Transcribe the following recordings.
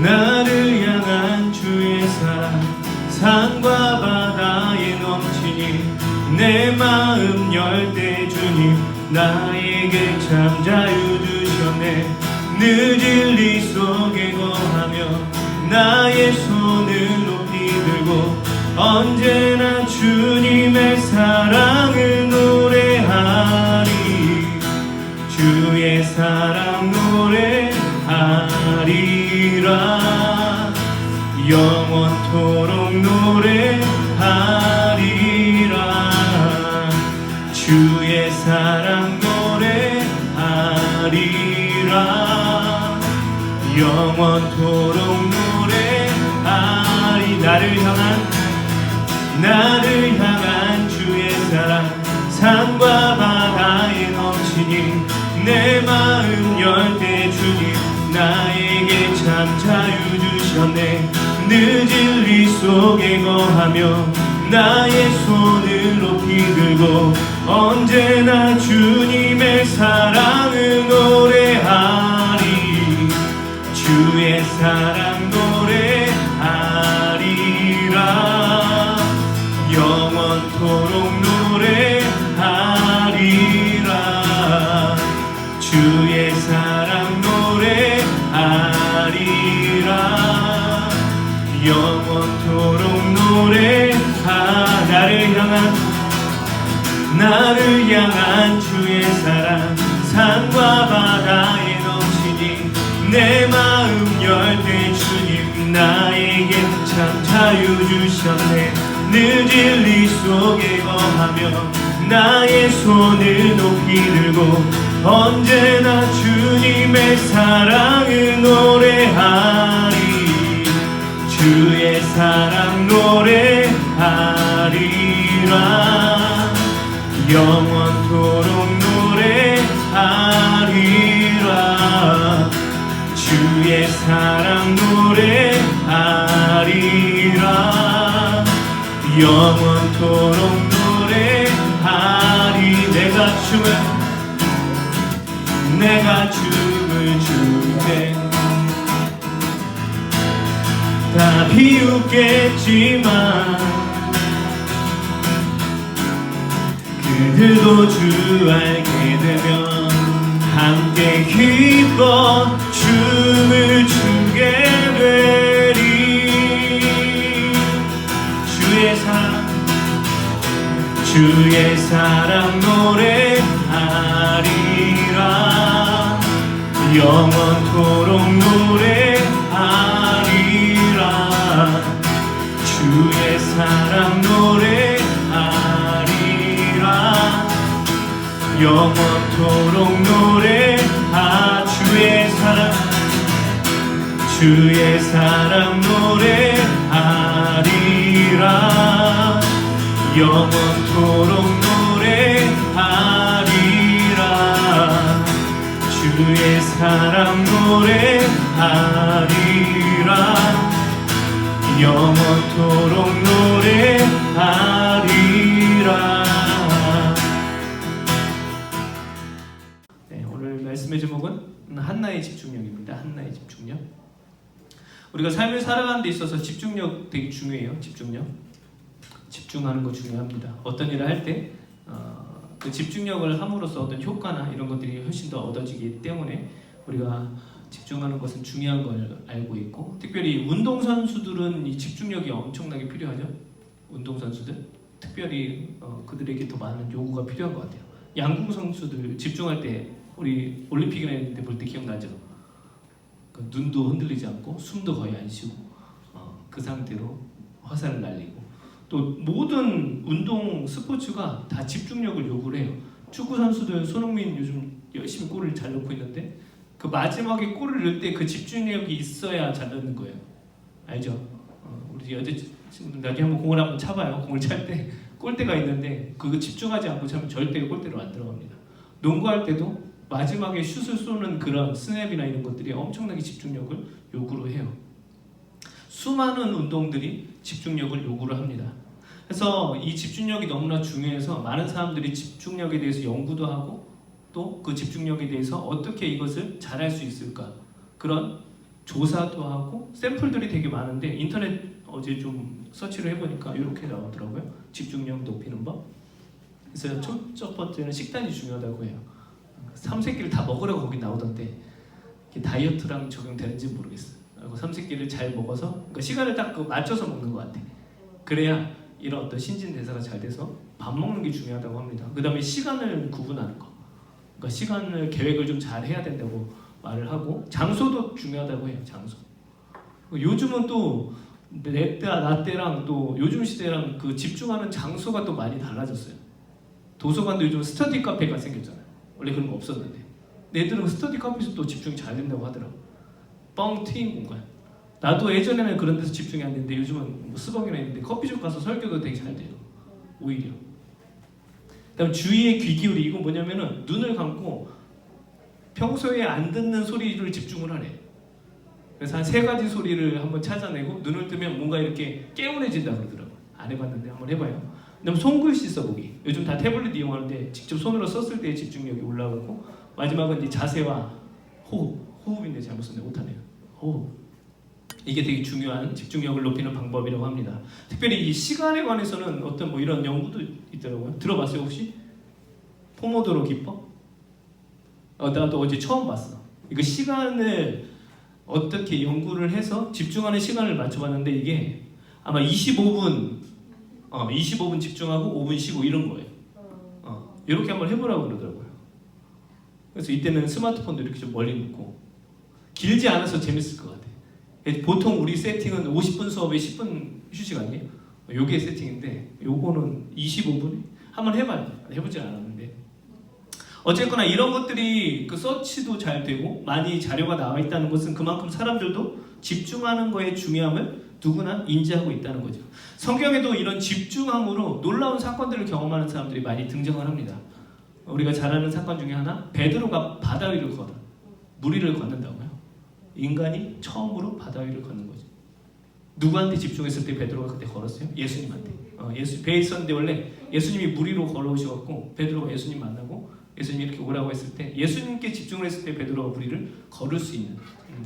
나를 향한 주의 사랑 산과 바다에 넘치니 내 마음 열 때 주님 나에게 참 자유 주셨네. 늦은 리 속에 거하며 나의 손을 높이 들고 언제나 주님의 사랑을 노래하리. 주의 사랑 노래하리라. 영원토록 노래하리라. 주의 사랑 노래하리라. 영원토록 노래하리. 나를 향한 주의 사랑 산과 바다에 넘치니 내 마음 열 때 주님 나에게 참 자유 주셨네. 늦은 리 속에 거하며 나의 손을 높이 들고 언제나 주님의 사랑을 노래하리. 주의 사랑 노래하리라. 영원토록 노래하리라. 주의 사랑 노래하리라. 영원토록 나를 향한 주의 사랑 산과 바다에 넘치니 내 마음 열 때 주님 나에게 참 자유 주셨네. 늦은 리 속에 거하며 나의 손을 높이 들고 언제나 주님의 사랑을 노래하리. 주의 사랑 노래하리라. 영원토록 노래하리라. 주의 사랑 노래하리라. 영원토록 노래하리. 내가 춤을 출 때 다 비웃겠지만 그들도 주 알게 되면 함께 기뻐 춤을 추게 되리. 주의 사랑 노래하리라. 영원토록 노래하리라. 주의 사랑 노래하리라. 영원토록 주의 사랑 노래하리라. 영원토록 노래하리라. 주의 사랑 노래하리라. 영원토록 노래하리라. 네, 오늘 말씀의 제목은 한나의 집중력입니다. 한나의 집중력. 우리가 삶을 살아가는 데 있어서 집중력 되게 중요해요. 집중하는 거 중요합니다. 어떤 일을 할 때 그 집중력을 함으로써 어떤 효과나 이런 것들이 훨씬 더 얻어지기 때문에 우리가 집중하는 것은 중요한 걸 알고 있고, 특별히 운동선수들은 이 집중력이 엄청나게 필요하죠. 운동선수들 특별히 그들에게 더 많은 요구가 필요한 것 같아요. 양궁 선수들 집중할 때 우리 올림픽이나 볼 때 기억나죠? 그 눈도 흔들리지 않고 숨도 거의 안 쉬고 그 상태로 화살을 날리고, 또 모든 운동 스포츠가 다 집중력을 요구를 해요. 축구 선수들 손흥민 요즘 열심히 골을 잘 넣고 있는데 그 마지막에 골을 넣을 때 그 집중력이 있어야 잘 넣는 거예요. 알죠? 우리 여자친구들 나중에 한번 공을 한번 차봐요. 공을 찰 때 골대가 있는데 그거 집중하지 않고 차면 절대 골대로 안 들어갑니다. 농구할 때도 마지막에 슛을 쏘는 그런 스냅이나 이런 것들이 엄청나게 집중력을 요구를 해요. 수많은 운동들이 집중력을 요구를 합니다. 그래서 이 집중력이 너무나 중요해서 많은 사람들이 집중력에 대해서 연구도 하고 또 그 집중력에 대해서 어떻게 이것을 잘할 수 있을까, 그런 조사도 하고 샘플들이 되게 많은데 인터넷 어제 좀 서치를 해보니까 이렇게 나오더라고요. 집중력 높이는 법. 그래서 첫 번째는 식단이 중요하다고 해요. 삼세끼를 다 먹으라고 거기 나오던데 이게 다이어트랑 적용되는지 모르겠어요. 그리고 삼세끼를 잘 먹어서 그러니까 시간을 딱 맞춰서 먹는 것 같아. 그래야 이런 어떤 신진대사가 잘 돼서 밥 먹는 게 중요하다고 합니다. 그 다음에 시간을 구분하는 거. 그러니까 시간을 계획을 좀 잘 해야 된다고 말을 하고 장소도 중요하다고 해요. 장소. 요즘은 또 나 때랑 또 요즘 시대랑 그 집중하는 장소가 또 많이 달라졌어요. 도서관도 요즘 스터디 카페가 생겼잖아요. 원래 그런 거 없었는데 애들은 스터디 카페에서 또 집중이 잘 된다고 하더라고. 뻥 트인 공간. 나도 예전에는 그런 데서 집중이 안 되는데 요즘은 뭐 스벅이나 있는데 커피숍 가서 설교도 되게 잘 돼요. 오히려. 그다음 주의의 귀 기울이. 이건 뭐냐면은 눈을 감고 평소에 안 듣는 소리를 집중을 하래. 그래서 한 3가지 소리를 한번 찾아내고 눈을 뜨면 뭔가 이렇게 개운해진다 그러더라고. 안 해봤는데 한번 해봐요. 그다음 손글씨 써보기. 요즘 다 태블릿 이용하는데 직접 손으로 썼을 때의 집중력이 올라가고 마지막은 이제 자세와 호흡인데 잘못 썼네. 못하네요. 호흡. 이게 되게 중요한 집중력을 높이는 방법이라고 합니다. 특별히 이 시간에 관해서는 어떤 뭐 이런 연구도 있더라고요. 들어봤어요 혹시? 포모도로 기법? 나도 어제 처음 봤어. 이거 시간을 어떻게 연구를 해서 집중하는 시간을 맞춰봤는데 이게 아마 25분 집중하고 5분 쉬고 이런 거예요. 이렇게 한번 해보라고 그러더라고요. 그래서 이때는 스마트폰도 이렇게 좀 멀리 놓고 길지 않아서 재밌을 것 같아요. 보통 우리 세팅은 50분 수업에 10분 휴식 아니에요? 요게 세팅인데 요거는 25분에 한번 해봐요. 해보진 않았는데 어쨌거나 이런 것들이 그 서치도 잘 되고 많이 자료가 나와 있다는 것은 그만큼 사람들도 집중하는 거의 중요함을 누구나 인지하고 있다는 거죠. 성경에도 이런 집중함으로 놀라운 사건들을 경험하는 사람들이 많이 등장을 합니다. 우리가 잘 아는 사건 중에 하나, 베드로가 바다 위를 걸어 물 위를 걷는다고요. 인간이 처음으로 바다 위를 걷는 거죠. 누구한테 집중했을 때 베드로가 그때 걸었어요? 예수님한테. 배에 있었는데 원래 예수님이 물 위로 걸어오셔갖고 베드로가 예수님 만나고 예수님이 이렇게 오라고 했을 때 예수님께 집중을 했을 때 베드로가 물 위를 걸을 수 있는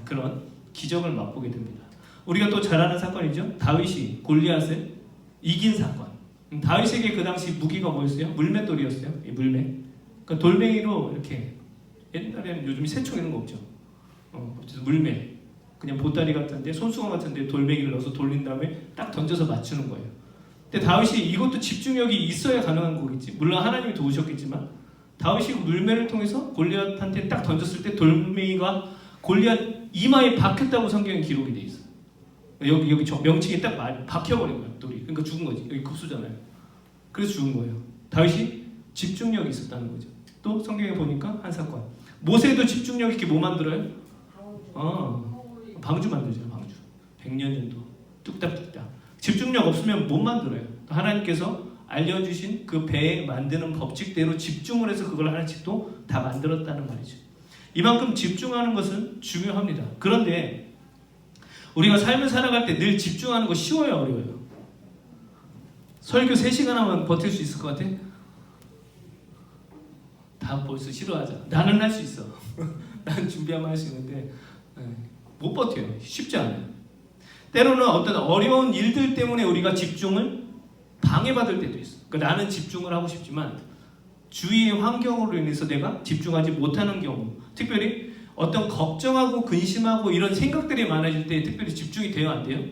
그런 기적을 맛보게 됩니다. 우리가 또 잘 아는 사건이죠. 다윗이 골리앗을 이긴 사건. 다윗에게 그 당시 무기가 뭐였어요? 물맷돌이었어요. 이 물맷. 그러니까 돌멩이로 이렇게 옛날에는 요즘 새총 이런 거 없죠. 물맷. 그냥 보따리 같은데 손수건 같은데 돌멩이를 넣어서 돌린 다음에 딱 던져서 맞추는 거예요. 근데 다윗이 이것도 집중력이 있어야 가능한 거겠지. 물론 하나님이 도우셨겠지만 다윗이 물맷을 통해서 골리앗한테 딱 던졌을 때 돌멩이가 골리앗 이마에 박혔다고 성경에 기록이 돼 있어요. 여기 명칭이 딱 박혀버린 거예요. 돌이. 그러니까 죽은 거지. 여기 급수잖아요. 그래서 죽은 거예요. 다윗이 집중력이 있었다는 거죠. 또 성경에 보니까 한 사건. 모세도 집중력 있게 뭐 만들어요? 방주 만들죠. 방주. 100년 정도. 뚝딱뚝딱. 집중력 없으면 못 만들어요. 하나님께서 알려주신 그 배에 만드는 법칙대로 집중을 해서 그걸 하나씩 또 다 만들었다는 말이죠. 이만큼 집중하는 것은 중요합니다. 그런데 우리가 삶을 살아갈 때 늘 집중하는 거 쉬워요, 어려워요? 설교 3시간 하면 버틸 수 있을 것 같아? 다 벌써 싫어하자. 나는 할 수 있어. 난 준비하면 할 수 있는데 못 버텨요. 쉽지 않아요. 때로는 어떤 어려운 일들 때문에 우리가 집중을 방해받을 때도 있어. 그러니까 나는 집중을 하고 싶지만 주위의 환경으로 인해서 내가 집중하지 못하는 경우, 특별히 어떤 걱정하고 근심하고 이런 생각들이 많아질 때 특별히 집중이 돼요? 안 돼요?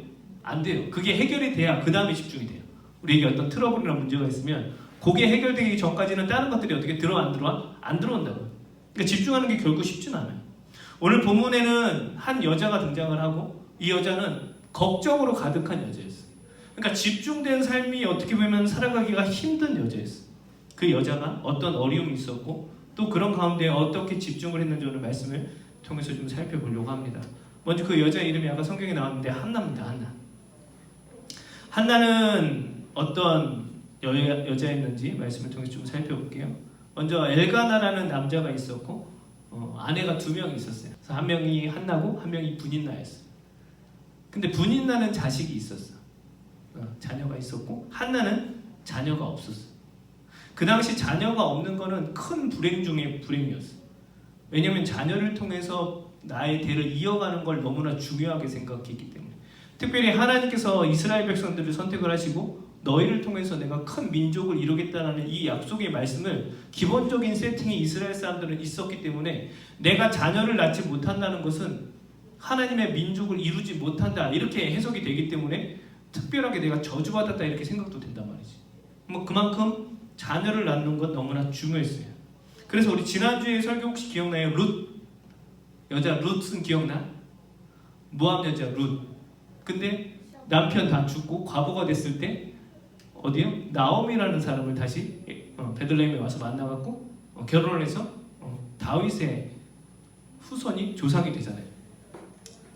안 돼요. 그게 해결이 돼야 그 다음에 집중이 돼요. 우리에게 어떤 트러블이나 문제가 있으면 그게 해결되기 전까지는 다른 것들이 어떻게 안 들어와? 안 들어온다고요. 그러니까 집중하는 게 결국 쉽진 않아요. 오늘 본문에는 한 여자가 등장을 하고 이 여자는 걱정으로 가득한 여자였어요. 그러니까 집중된 삶이 어떻게 보면 살아가기가 힘든 여자였어요. 그 여자가 어떤 어려움이 있었고 또 그런 가운데 어떻게 집중을 했는지 오늘 말씀을 통해서 좀 살펴보려고 합니다. 먼저 그 여자 이름이 아까 성경에 나왔는데 한나입니다. 한나. 한나는 어떤 여자였는지 말씀을 통해서 좀 살펴볼게요. 먼저 엘가나라는 남자가 있었고 아내가 2명이 있었어요. 그래서 한 명이 한나고 한 명이 분인나였어요. 근데 분인나는 자식이 있었어. 자녀가 있었고 한나는 자녀가 없었어. 그 당시 자녀가 없는 거는 큰 불행 중에 불행이었어. 왜냐하면 자녀를 통해서 나의 대를 이어가는 걸 너무나 중요하게 생각했기 때문에 특별히 하나님께서 이스라엘 백성들을 선택을 하시고 너희를 통해서 내가 큰 민족을 이루겠다는 이 약속의 말씀을 기본적인 세팅이 이스라엘 사람들은 있었기 때문에 내가 자녀를 낳지 못한다는 것은 하나님의 민족을 이루지 못한다 이렇게 해석이 되기 때문에 특별하게 내가 저주받았다 이렇게 생각도 된단 말이지. 뭐 그만큼 자녀를 낳는 건 너무나 중요했어요. 그래서 우리 지난주에 설교 혹시 기억나요? 룻 여자 룻은 기억나? 모압 여자 룻. 근데 남편 다 죽고 과부가 됐을 때 어디요? 나오미라는 사람을 다시 베들레헴에 와서 만나갖고 결혼을 해서 다윗의 후손이 조상이 되잖아요.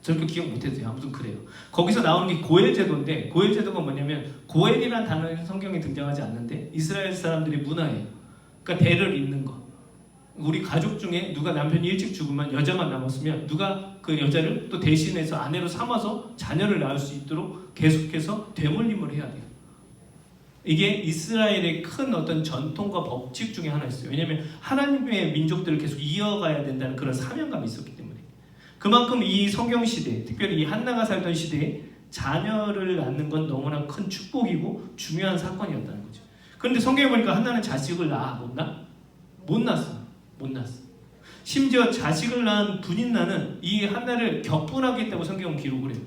저렇게 기억 못해도 아무튼 그래요. 거기서 나오는 게 고엘 제도인데 고엘 제도가 뭐냐면 고엘이라는 단어는 성경에 등장하지 않는데 이스라엘 사람들의 문화예요. 그러니까 대를 잇는 거. 우리 가족 중에 누가 남편이 일찍 죽으면 여자만 남았으면 누가 그 여자를 또 대신해서 아내로 삼아서 자녀를 낳을 수 있도록 계속해서 되물림을 해야 돼요. 이게 이스라엘의 큰 어떤 전통과 법칙 중에 하나였어요. 왜냐하면 하나님의 민족들을 계속 이어가야 된다는 그런 사명감이 있었기 때문에. 그만큼 이 성경 시대, 특별히 이 한나가 살던 시대에 자녀를 낳는 건 너무나 큰 축복이고 중요한 사건이었다는 거죠. 그런데 성경에 보니까 한나는 자식을 못 낳았어. 심지어 자식을 낳은 분인나는 이 한나를 격분하게 했다고 성경은 기록을 해요.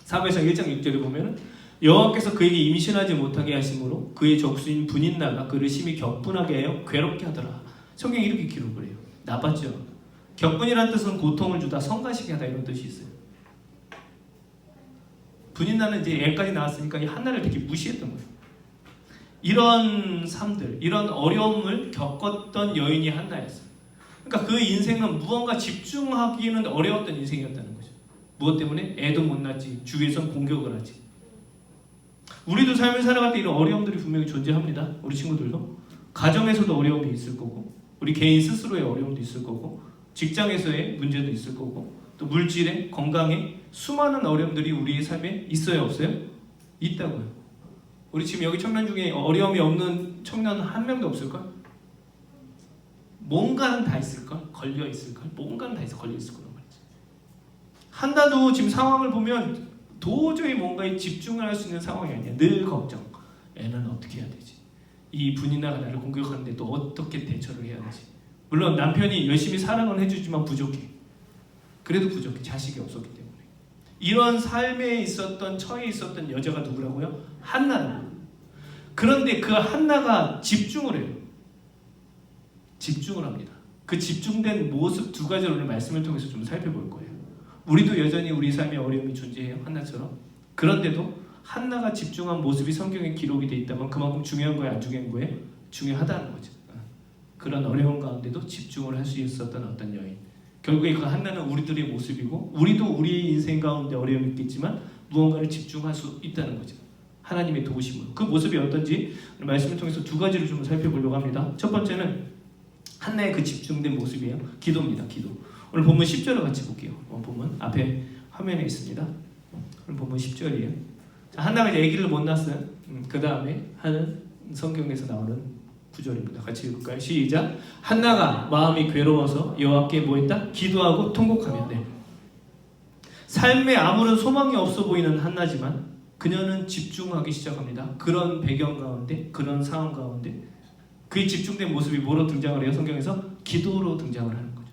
사무엘상 1장 6절에 보면 여호와께서 그에게 임신하지 못하게 하심으로 그의 적수인 분인나가 그를 심히 격분하게 하여 괴롭게 하더라. 성경이 이렇게 기록을 해요. 나빴죠. 격분이라는 뜻은 고통을 주다, 성가시게 하다 이런 뜻이 있어요. 분인나는 이제 애까지 낳았으니까 이 한나를 되게 무시했던 거예요. 이런 삶들, 이런 어려움을 겪었던 여인이 한나였어요. 그러니까 그 인생은 무언가 집중하기는 어려웠던 인생이었다는 거죠. 무엇 때문에? 애도 못 낳지, 주위에선 공격을 하지. 우리도 삶을 살아갈 때 이런 어려움들이 분명히 존재합니다. 우리 친구들도. 가정에서도 어려움이 있을 거고 우리 개인 스스로의 어려움도 있을 거고 직장에서의 문제도 있을 거고 또 물질에, 건강에 수많은 어려움들이 우리의 삶에 있어요, 없어요? 있다고요. 우리 지금 여기 청년 중에 어려움이 없는 청년 한 명도 없을걸? 뭔가는 다 있을걸? 걸려있을걸? 뭔가는 다 걸려있을 거란 말이지. 한나도 지금 상황을 보면 도저히 뭔가에 집중을 할 수 있는 상황이 아니야. 늘 걱정. 애는 어떻게 해야 되지? 이 분이나가 나를 공격하는데 또 어떻게 대처를 해야 되지? 물론 남편이 열심히 사랑을 해주지만 부족해. 그래도 부족해. 자식이 없었기 때문에. 이런 삶에 있었던, 처해 있었던 여자가 누구라고요? 한나는. 그런데 그 한나가 집중을 해요. 집중을 합니다. 그 집중된 모습 두 가지를 오늘 말씀을 통해서 좀 살펴볼 거예요. 우리도 여전히 우리 삶에 어려움이 존재해요. 한나처럼. 그런데도 한나가 집중한 모습이 성경에 기록이 돼 있다면 그만큼 중요한 거예요? 안 중요한 거예요? 중요하다는 거죠. 그런 어려운 가운데도 집중을 할 수 있었던 어떤 여인. 결국에 그 한나는 우리들의 모습이고 우리도 우리의 인생 가운데 어려움이 있겠지만 무언가를 집중할 수 있다는 거죠. 하나님의 도우심으로. 그 모습이 어떤지 말씀을 통해서 두 가지를 좀 살펴보려고 합니다. 첫 번째는 한나의 그 집중된 모습이에요. 기도입니다. 기도. 오늘 본문 10절을 같이 볼게요. 본문 앞에 화면에 있습니다. 오늘 본문 10절이에요. 자, 한나가 이제 아기를 못 낳았어요. 그 다음에 하는 성경에서 나오는 구절입니다. 같이 읽을까요? 시작. 한나가 마음이 괴로워서 여호와께 뭐했다? 기도하고 통곡하며. 네. 삶에 아무런 소망이 없어 보이는 한나지만 그녀는 집중하기 시작합니다. 그런 배경 가운데, 그런 상황 가운데 그의 집중된 모습이 뭐로 등장을 해요? 성경에서 기도로 등장을 하는 거죠.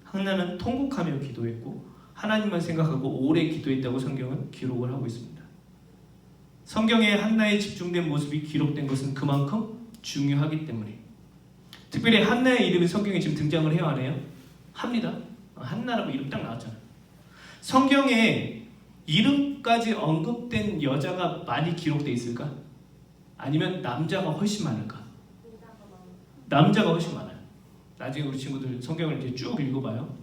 한나는 통곡하며 기도했고 하나님만 생각하고 오래 기도했다고 성경은 기록을 하고 있습니다. 성경에 한나의 집중된 모습이 기록된 것은 그만큼 중요하기 때문에. 특별히 한나의 이름이 성경에 지금 등장을 해요, 안 해요? 합니다. 한나라고 이름 딱 나왔잖아요. 성경에 이름까지 언급된 여자가 많이 기록되어 있을까? 아니면 남자가 훨씬 많을까? 남자가 훨씬 많아요. 나중에 우리 친구들 성경을 이제 쭉 읽어봐요.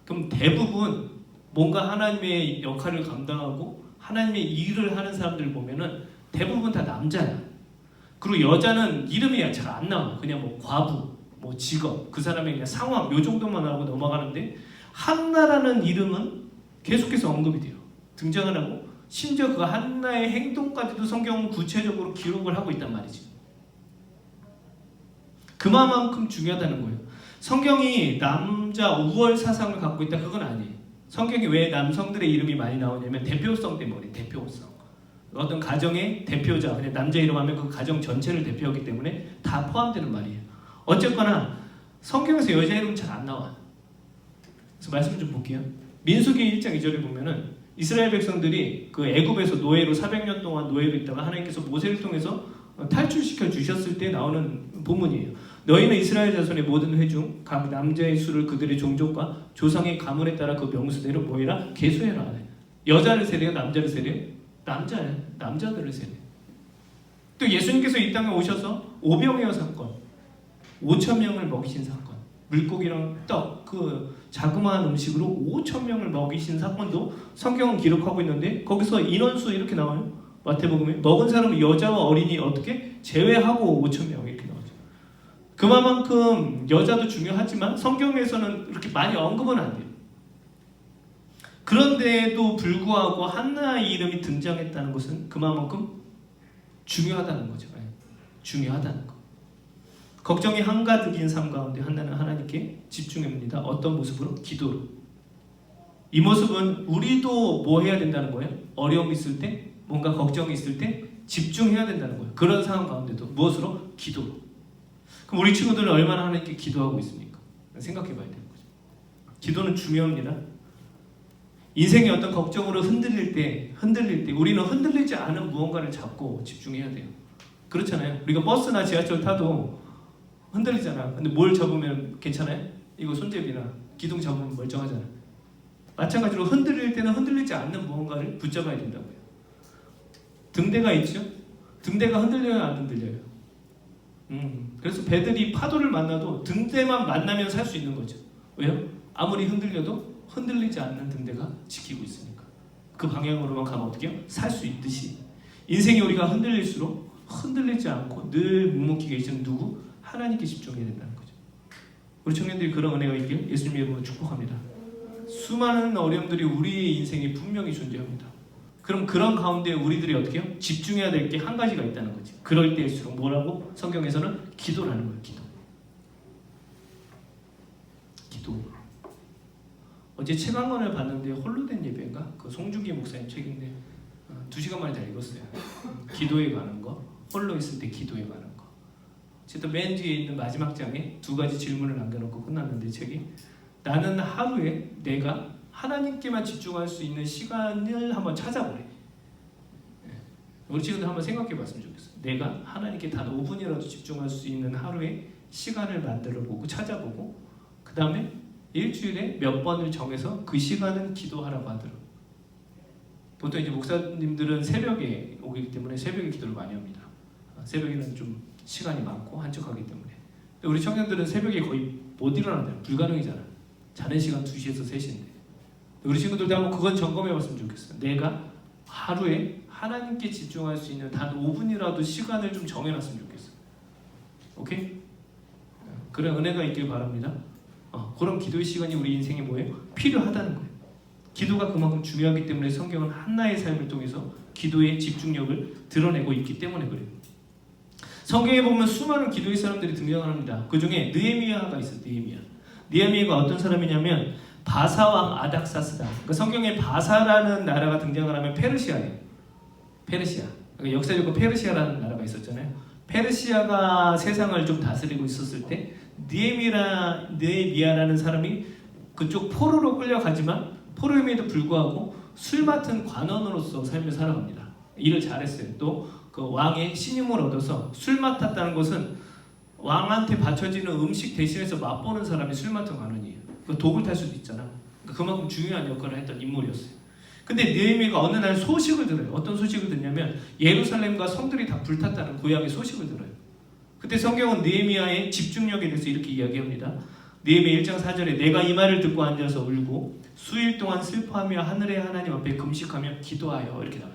그럼 대부분 뭔가 하나님의 역할을 감당하고 하나님의 일을 하는 사람들 보면은 대부분 다 남자야. 그리고 여자는 이름이 잘 안 나와. 그냥 뭐 과부, 뭐 직업, 그 사람의 그냥 상황 요 정도만 하고 넘어가는데 한나라는 이름은 계속해서 언급이 돼요. 등장을 하고 심지어 그 한나의 행동까지도 성경은 구체적으로 기록을 하고 있단 말이지. 그만큼 중요하다는 거예요. 성경이 남자 우월 사상을 갖고 있다 그건 아니에요. 성경이 왜 남성들의 이름이 많이 나오냐면 대표성 때문에 대표성. 어떤 가정의 대표자, 그냥 남자 이름 하면 그 가정 전체를 대표하기 때문에 다 포함되는 말이에요. 어쨌거나 성경에서 여자 이름은 잘 안 나와. 그래서 말씀 좀 볼게요. 민수기 1장 2절에 보면은 이스라엘 백성들이 그 애굽에서 노예로 400년 동안 노예로 있다가 하나님께서 모세를 통해서 탈출시켜 주셨을 때 나오는 본문이에요. 너희는 이스라엘 자손의 모든 회중 각 남자의 수를 그들의 종족과 조상의 가문에 따라 그 명수대로 모이라 계수해라. 여자를 세래요? 남자를 세래요? 남자들을 세래요. 또 예수님께서 이 땅에 오셔서 오병이어 사건, 5,000명을 먹이신 사건, 물고기랑 떡, 그 자그마한 음식으로 5,000명을 먹이신 사건도 성경은 기록하고 있는데 거기서 인원수 이렇게 나와요. 마태복음에 먹은 사람은 여자와 어린이 어떻게 제외하고 5,000명 이렇게 나오죠. 그만큼 여자도 중요하지만 성경에서는 이렇게 많이 언급은 안 돼요. 그런데도 불구하고 한나의 이름이 등장했다는 것은 그만큼 중요하다는 거죠. 중요하다는 거. 걱정이 한가득인 삶 가운데 한나는 하나님께 집중합니다. 어떤 모습으로? 기도로. 이 모습은 우리도 뭐 해야 된다는 거예요? 어려움이 있을 때, 뭔가 걱정이 있을 때 집중해야 된다는 거예요. 그런 상황 가운데도 무엇으로? 기도로. 그럼 우리 친구들은 얼마나 하나님께 기도하고 있습니까? 생각해 봐야 되는 거죠. 기도는 중요합니다. 인생의 어떤 걱정으로 흔들릴 때 우리는 흔들리지 않은 무언가를 잡고 집중해야 돼요. 그렇잖아요. 우리가 버스나 지하철 타도 흔들리잖아. 근데 뭘 잡으면 괜찮아요? 이거 손잡이나 기둥 잡으면 멀쩡하잖아. 마찬가지로 흔들릴 때는 흔들리지 않는 무언가를 붙잡아야 된다고요. 등대가 있죠? 등대가 흔들려요? 안 흔들려요? 그래서 배들이 파도를 만나도 등대만 만나면 살 수 있는 거죠. 왜요? 아무리 흔들려도 흔들리지 않는 등대가 지키고 있으니까. 그 방향으로만 가면 어떻게 해요? 살 수 있듯이 인생이 우리가 흔들릴수록 흔들리지 않고 늘 묵묵히 계시는 누구? 하나님께 집중해야 된다는 거죠. 우리 청년들이 그런 은혜가 있길 예수님 이름으로 축복합니다. 수많은 어려움들이 우리의 인생에 분명히 존재합니다. 그럼 그런 가운데 우리들이 어떻게 해요? 집중해야 될 게 한 가지가 있다는 거지. 그럴 때일수록 뭐라고? 성경에서는 기도라는 거예요. 기도. 어제 책 한 권을 봤는데 홀로 된 예배인가? 그 송중기 목사님 책인데 2시간 만에 다 읽었어요. 기도에 관한 거, 홀로 있을 때 기도에 관한 거. 어쨌든 맨 뒤에 있는 마지막 장에 2가지 질문을 남겨놓고 끝났는데 책이 나는 하루에 내가 하나님께만 집중할 수 있는 시간을 한번 찾아보래. 우리 친구들 한번 생각해봤으면 좋겠어요. 내가 하나님께 단 5분이라도 집중할 수 있는 하루에 시간을 만들어보고 찾아보고 그 다음에 일주일에 몇 번을 정해서 그 시간은 기도하라고 하더라고요. 보통 이제 목사님들은 새벽에 오기 때문에 새벽에 기도를 많이 합니다. 새벽에는 좀 시간이 많고 한적하기 때문에. 우리 청년들은 새벽에 거의 못 일어나잖아요. 불가능이잖아. 자는 시간 2시에서 3시인데. 우리 친구들도 한번 그건 점검해봤으면 좋겠어요. 내가 하루에 하나님께 집중할 수 있는 단 5분이라도 시간을 좀 정해놨으면 좋겠어요. 오케이? 그런 은혜가 있길 바랍니다. 그런 기도의 시간이 우리 인생에 뭐예요? 필요하다는 거예요. 기도가 그만큼 중요하기 때문에 성경은 한나의 삶을 통해서 기도의 집중력을 드러내고 있기 때문에 그래요. 성경에 보면 수많은 기도의 사람들이 등장합니다. 그 중에 느헤미야가 있어요. 느헤미야가 어떤 사람이냐면 바사왕 아닥사스다. 그러니까 성경에 바사라는 나라가 등장을 하면 페르시아예요. 페르시아. 그러니까 역사적으로 페르시아라는 나라가 있었잖아요. 페르시아가 세상을 좀 다스리고 있었을 때 느헤미야라는 사람이 그쪽 포로로 끌려가지만 포로임에도 불구하고 술 맡은 관원으로서 삶을 살아갑니다. 일을 잘했어요. 또 그 왕의 신임을 얻어서 술 맡았다는 것은 왕한테 바쳐지는 음식 대신해서 맛보는 사람이 술 맡은 관원이에요. 그 독을 탈 수도 있잖아. 그만큼 중요한 역할을 했던 인물이었어요. 근데 느헤미야가 어느 날 소식을 들어요. 어떤 소식을 듣냐면 예루살렘과 성들이 다 불탔다는 고향의 소식을 들어요. 그때 성경은 느헤미야의 집중력에 대해서 이렇게 이야기합니다. 느헤미야 1장 4절에 내가 이 말을 듣고 앉아서 울고 수일 동안 슬퍼하며 하늘의 하나님 앞에 금식하며 기도하여 이렇게 나와요.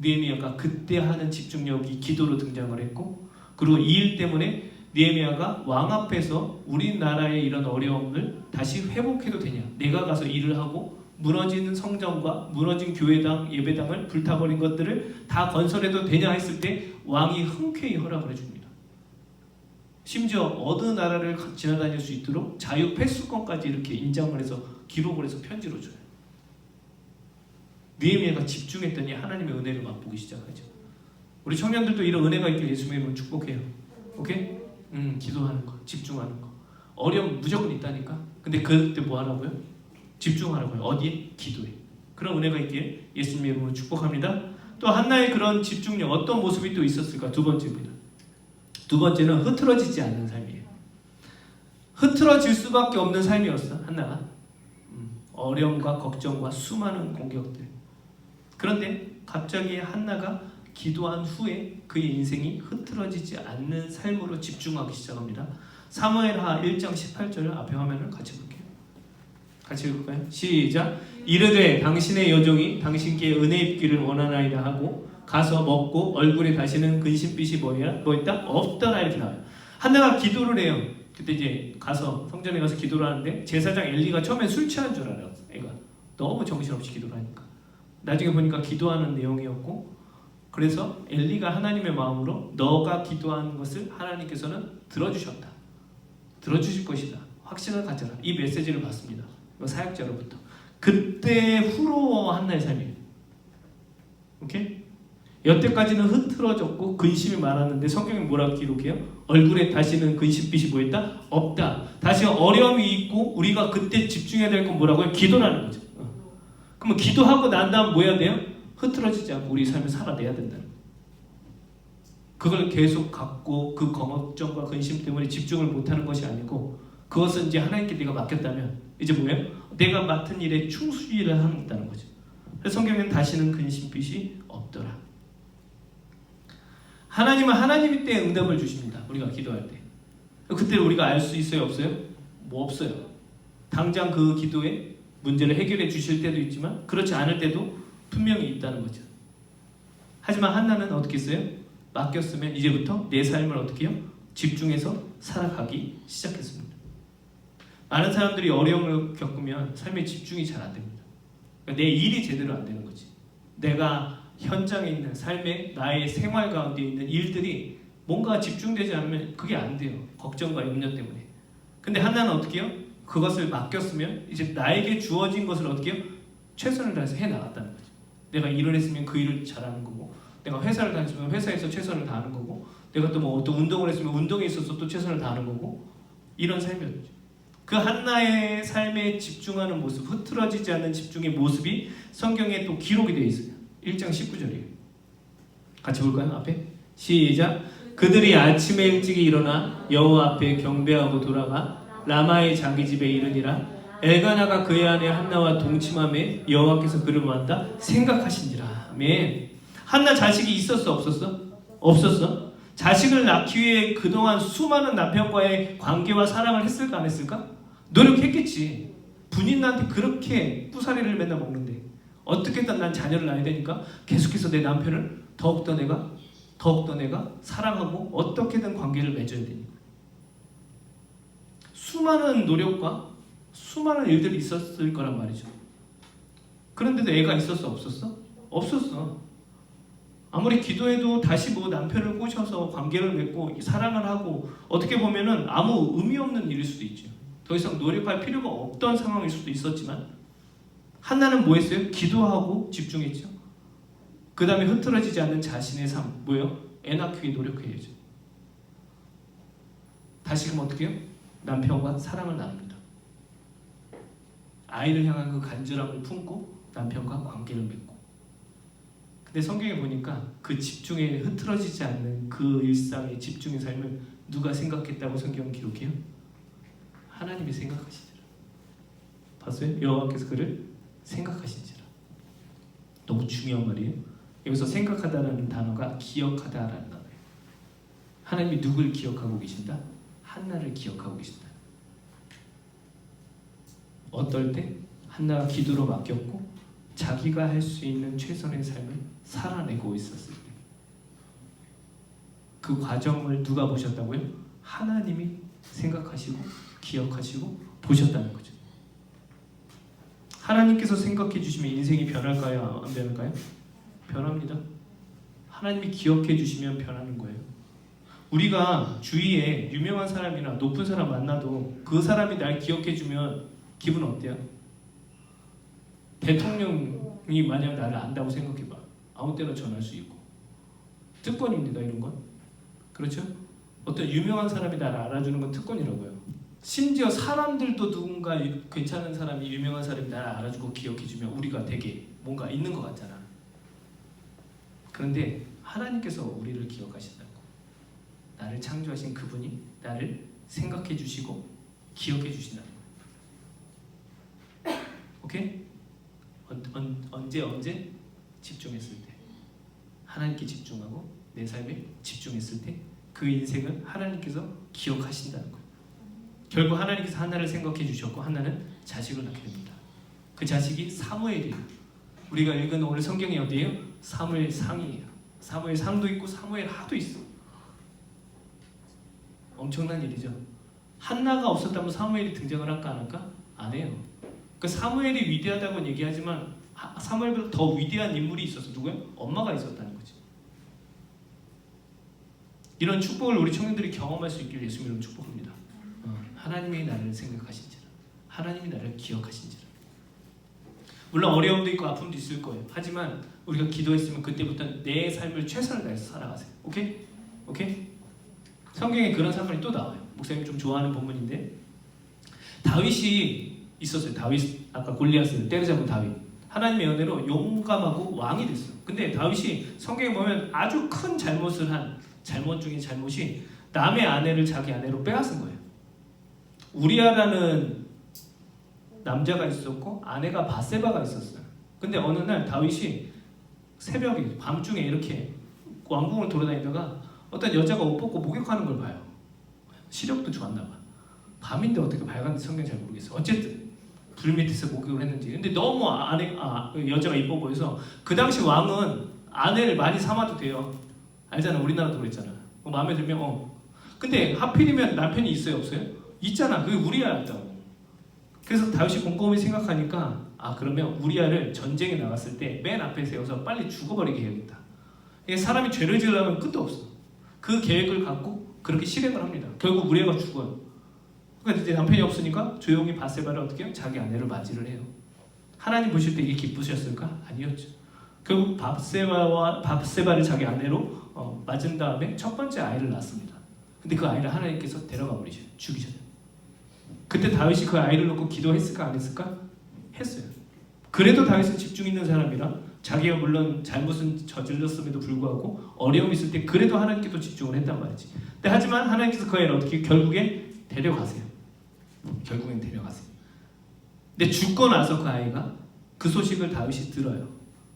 느헤미야가 그때 하는 집중력이 기도로 등장을 했고 그리고 이 일 때문에 느헤미야가 왕 앞에서 우리나라의 이런 어려움을 다시 회복해도 되냐? 내가 가서 일을 하고 무너지는 성전과 무너진 교회당, 예배당을 불타버린 것들을 다 건설해도 되냐 했을 때 왕이 흔쾌히 허락을 해줍니다. 심지어 어느 나라를 지나다닐 수 있도록 자유 패스권까지 이렇게 인정을 해서 기록을 해서 편지로 줘요. 느헤미야가 집중했더니 하나님의 은혜를 맛보기 시작하죠. 우리 청년들도 이런 은혜가 있길 예수님의 이름으로 축복해요. 오케이? 기도하는 거, 집중하는 거. 어려움 무조건 있다니까. 근데 그때 뭐 하라고요? 집중하라고요. 어디에? 기도에. 그런 은혜가 있길 예수님의 이름으로 축복합니다. 또 한나의 그런 집중력, 어떤 모습이 또 있었을까? 두 번째입니다. 두 번째는 흐트러지지 않는 삶이에요. 흐트러질 수밖에 없는 삶이었어, 한나가. 어려움과 걱정과 수많은 공격들. 그런데 갑자기 한나가 기도한 후에 그의 인생이 흐트러지지 않는 삶으로 집중하기 시작합니다. 사무엘하 1장 18절을 앞에 화면을 같이 볼게요. 같이 읽을까요? 시작. 이르되 당신의 여종이 당신께 은혜 입기를 원하나이다 하고 가서 먹고 얼굴에 다시는 근심빛이 뭐였다? 없더라 이렇게 나와요. 한나가 기도를 해요. 그때 이제 가서 성전에 가서 기도를 하는데 제사장 엘리가 처음에 술 취한 줄 알아요. 애가 너무 정신없이 기도를 하니까. 나중에 보니까 기도하는 내용이었고, 그래서 엘리가 하나님의 마음으로 너가 기도하는 것을 하나님께서는 들어주셨다. 들어주실 것이다. 확신을 가져라. 이 메시지를 받습니다. 사역자로부터. 그때 후로 한나의 삶이에요. 오케이? 여태까지는 흐트러졌고 근심이 많았는데 성경이 뭐라고 기록해요? 얼굴에 다시는 근심빛이 보였다? 없다. 다시 어려움이 있고 우리가 그때 집중해야 될 건 뭐라고요? 기도라는 거죠. 그러면 기도하고 난 다음 뭐 해야 돼요? 흐트러지지 않고 우리 삶을 살아내야 된다는 거예요. 그걸 계속 갖고 그 걱정과 근심 때문에 집중을 못하는 것이 아니고, 그것은 이제 하나님께 내가 맡겼다면 이제 뭐예요? 내가 맡은 일에 충실을 한다는 거죠. 그래서 성경에는 다시는 근심빛이 없더라. 하나님은 하나님이 때 응답을 주십니다. 우리가 기도할 때. 그때 우리가 알 수 있어요? 없어요? 뭐 없어요. 당장 그 기도에 문제를 해결해 주실 때도 있지만 그렇지 않을 때도 분명히 있다는 거죠. 하지만 한나는 어떻게 했어요? 맡겼으면 이제부터 내 삶을 어떻게 해요? 집중해서 살아가기 시작했습니다. 많은 사람들이 어려움을 겪으면 삶에 집중이 잘 안 됩니다. 그러니까 내 일이 제대로 안 되는 거지. 내가 현장에 있는 삶의 나의 생활 가운데 있는 일들이 뭔가 집중되지 않으면 그게 안 돼요. 걱정과 염려 때문에. 근데 한나는 어떻게 해요? 그것을 맡겼으면 이제 나에게 주어진 것을 어떻게 해요? 최선을 다해서 해나갔다는 거죠. 내가 일을 했으면 그 일을 잘하는 거고, 내가 회사를 다녔으면 회사에서 최선을 다하는 거고, 내가 또 뭐 어떤 운동을 했으면 운동에 있어서 또 최선을 다하는 거고, 이런 삶이었죠. 그 한나의 삶에 집중하는 모습, 흐트러지지 않는 집중의 모습이 성경에 또 기록이 되어 있어요. 1장 19절이에요. 같이 볼까요? 앞에? 시작. 그들이 아침에 일찍이 일어나 여호와 앞에 경배하고 돌아가 라마의 자기 집에 이르니라. 엘가나가 그의 아내 한나와 동침함에 여호와께서 그를 만다 생각하신지라. 아멘. 한나 자식이 있었어? 없었어? 없었어. 자식을 낳기 위해 그동안 수많은 남편과의 관계와 사랑을 했을까 안 했을까? 노력했겠지. 분인한테 그렇게 뿌사리를 맨날 먹는데 어떻게든 난 자녀를 낳아야 되니까 계속해서 내 남편을 더욱더 내가 사랑하고 어떻게든 관계를 맺어야 되니까. 수많은 노력과 수많은 일들이 있었을 거란 말이죠. 그런데도 애가 있었어? 없었어? 없었어. 아무리 기도해도 다시 뭐 남편을 꼬셔서 관계를 맺고 사랑을 하고 어떻게 보면은 아무 의미 없는 일일 수도 있죠. 더 이상 노력할 필요가 없던 상황일 수도 있었지만 한나는 뭐 했어요? 기도하고 집중했죠. 그 다음에 흐트러지지 않는 자신의 삶, 뭐예요? 애 낳기 위해 노력해야죠. 다시금 어떻게 해요? 남편과 사랑을 나눕니다. 아이를 향한 그 간절함을 품고 남편과 관계를 맺고. 근데 성경에 보니까 그 집중에 흐트러지지 않는 그 일상의 집중의 삶을 누가 생각했다고 성경은 기록해요? 하나님이 생각하시니라. 봤어요? 여호와께서 그를 생각하시니라. 너무 중요한 말이에요. 여기서 생각하다라는 단어가 기억하다라는 단어예요. 하나님이 누굴 기억하고 계신다? 한나를 기억하고 계신다. 어떨 때? 한나가 기도로 맡겼고 자기가 할 수 있는 최선의 삶을 살아내고 있었을 때. 그 과정을 누가 보셨다고요? 하나님이 생각하시고 기억하시고 보셨다는 거죠. 하나님께서 생각해 주시면 인생이 변할까요? 안 변할까요? 변합니다. 하나님이 기억해 주시면 변하는 거예요. 우리가 주위에 유명한 사람이나 높은 사람 만나도 그 사람이 날 기억해주면 기분 어때요? 대통령이 만약 나를 안다고 생각해봐. 아무 때나 전할 수 있고. 특권입니다, 이런 건. 그렇죠? 어떤 유명한 사람이 나를 알아주는 건 특권이라고요. 심지어 사람들도 누군가 괜찮은 사람이, 유명한 사람이 나를 알아주고 기억해주면 우리가 되게 뭔가 있는 것 같잖아. 그런데 하나님께서 우리를 기억하신다고. 나를 창조하신 그분이 나를 생각해 주시고 기억해 주신다는 거예요. 오케이? 언제 집중했을 때, 하나님께 집중하고 내 삶에 집중했을 때 그 인생은 하나님께서 기억하신다는 거예요. 결국 하나님께서 하나를 생각해 주셨고 하나는 자식을 낳게 됩니다. 그 자식이 사무엘이에요. 우리가 읽은 오늘 성경이 어디예요? 사무엘상이에요. 사무엘상도 있고 사무엘하도 있어. 엄청난 일이죠. 한나가 없었다면 사무엘이 등장을 할까 안 할까? 안 해요. 그 사무엘이 위대하다고 얘기하지만 사무엘보다 더 위대한 인물이 있었어. 누구야? 엄마가 있었다는 거지. 이런 축복을 우리 청년들이 경험할 수 있길 예수 이름 축복합니다. 하나님이 나를 생각하신지라, 하나님이 나를 기억하신지라. 물론 어려움도 있고 아픔도 있을 거예요. 하지만 우리가 기도했으면 그때부터 내 삶을 최선을 다해서 살아가세요. 오케이? 오케이? 성경에 그런 사건이 또 나와요. 목사님 좀 좋아하는 본문인데, 다윗이 있었어요. 다윗, 아까 골리앗을 때려잡은 다윗. 하나님의 은혜로 용감하고 왕이 됐어요. 근데 다윗이 성경에 보면 아주 큰 잘못을 한 잘못 중에 잘못이 남의 아내를 자기 아내로 빼앗은 거예요. 우리아라는 남자가 있었고 아내가 바세바가 있었어요. 근데 어느 날 다윗이 새벽에 밤중에 이렇게 왕궁을 돌아다니다가 어떤 여자가 옷 벗고 목욕하는 걸 봐요. 시력도 좋았나 봐. 밤인데 어떻게 밝았는지 성경 잘 모르겠어요. 어쨌든 불 밑에서 목욕을 했는지. 근데 너무 여자가 이뻐 보여서, 그 당시 왕은 아내를 많이 삼아도 돼요. 알잖아. 우리나라도 그랬잖아. 마음에 들면 근데 하필이면 남편이 있어요, 없어요? 있잖아. 그게 우리아였다고. 그래서 다윗이 곰곰이 생각하니까 그러면 우리아를 전쟁에 나갔을 때 맨 앞에 세워서 빨리 죽어버리게 해야겠다. 사람이 죄를 지으려면 끝도 없어. 그 계획을 갖고 그렇게 실행을 합니다. 결국 우리아가 죽어요. 그러니까 이제 남편이 없으니까 조용히 바세바를 어떻게 해요? 자기 아내를 맞이를 해요. 하나님 보실 때 이게 기쁘셨을까? 아니었죠. 결국 바세바를 자기 아내로 맞은 다음에 첫 번째 아이를 낳습니다. 근데 그 아이를 하나님께서 데려가 버리셔요. 죽이셔요. 그때 다윗이 그 아이를 놓고 기도했을까 안 했을까? 했어요. 그래도 다윗은 집중 있는 사람이라 자기가 물론 잘못은 저질렀음에도 불구하고 어려움이 있을 때 그래도 하나님께도 집중을 했단 말이지. 근데 하지만 하나님께서 그 아이를 어떻게 결국에 데려가세요. 결국엔 데려가세요. 근데 죽고 나서 그 아이가 그 소식을 다윗이 들어요.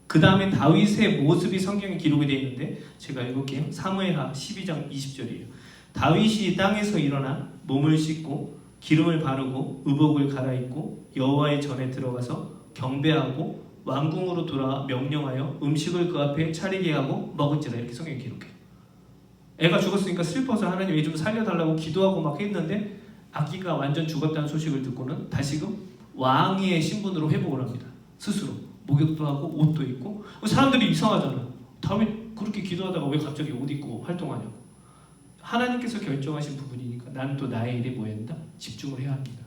그 다음에 다윗의 모습이 성경에 기록이 되어 있는데 제가 읽을게요. 사무엘하 12장 20절이에요. 다윗이 땅에서 일어나 몸을 씻고 기름을 바르고 의복을 갈아입고 여호와의 전에 들어가서 경배하고 왕궁으로 돌아와 명령하여 음식을 그 앞에 차리게 하고 먹은지라. 이렇게 성경에 기록해요. 애가 죽었으니까 슬퍼서 하나님 애 좀 살려달라고 기도하고 막 했는데 아기가 완전 죽었다는 소식을 듣고는 다시금 왕의 신분으로 회복을 합니다. 스스로 목욕도 하고 옷도 입고. 사람들이 이상하잖아. 다윗 그렇게 기도하다가 왜 갑자기 옷 입고 활동하냐고. 하나님께서 결정하신 부분이니까 나는 또 나의 일에 뭐 해야 된다? 집중을 해야 합니다.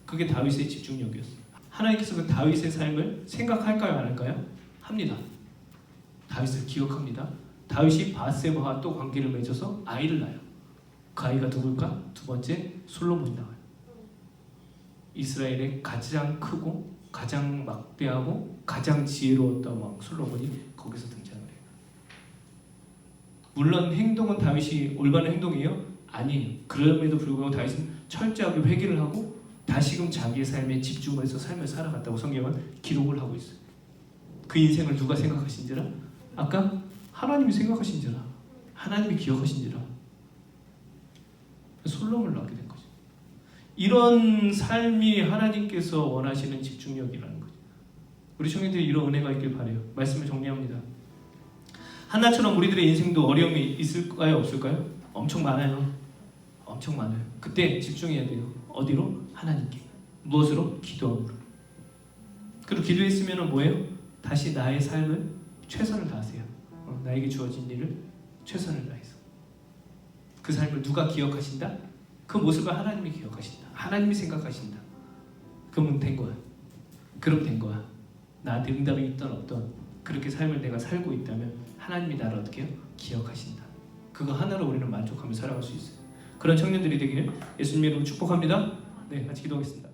그게 다윗의 집중력이었어요. 하나님께서 그 다윗의 삶을 생각할까요 안 할까요? 합니다. 다윗을 기억합니다. 다윗이 바세바와 또 관계를 맺어서 아이를 낳아요. 그 아이가 누굴까? 두 번째 솔로몬이 나와요. 이스라엘의 가장 크고 가장 막대하고 가장 지혜로웠던 왕 솔로몬이 거기서 등장을 해요. 물론 행동은 다윗이 올바른 행동이에요? 아니에요. 그럼에도 불구하고 다윗은 철저하게 회개를 하고 다시금 자기의 삶에 집중을 해서 삶을 살아갔다고 성경은 기록을 하고 있어요. 그 인생을 누가 생각하신지라? 아까 하나님이 생각하신지라, 하나님이 기억하신지라. 솔로몬을 낳게 된 거죠. 이런 삶이 하나님께서 원하시는 집중력이라는 거죠. 우리 청년들이 이런 은혜가 있길 바라요. 말씀을 정리합니다. 한나처럼 우리들의 인생도 어려움이 있을까요? 없을까요? 엄청 많아요. 엄청 많아요. 그때 집중해야 돼요. 어디로? 하나님께. 무엇으로? 기도함으로. 그리고 기도했으면 뭐예요? 다시 나의 삶을 최선을 다하세요. 나에게 주어진 일을 최선을 다해서. 그 삶을 누가 기억하신다? 그 모습을 하나님이 기억하신다. 하나님이 생각하신다. 그러면 된 거야. 그럼 된 거야. 나한테 응답이 있던 없던 그렇게 삶을 내가 살고 있다면 하나님이 나를 어떻게 해요? 기억하신다. 그거 하나로 우리는 만족하며 살아갈 수 있어요. 그런 청년들이 되기를 예수님 이름으로 축복합니다. 네, 같이 기도하겠습니다.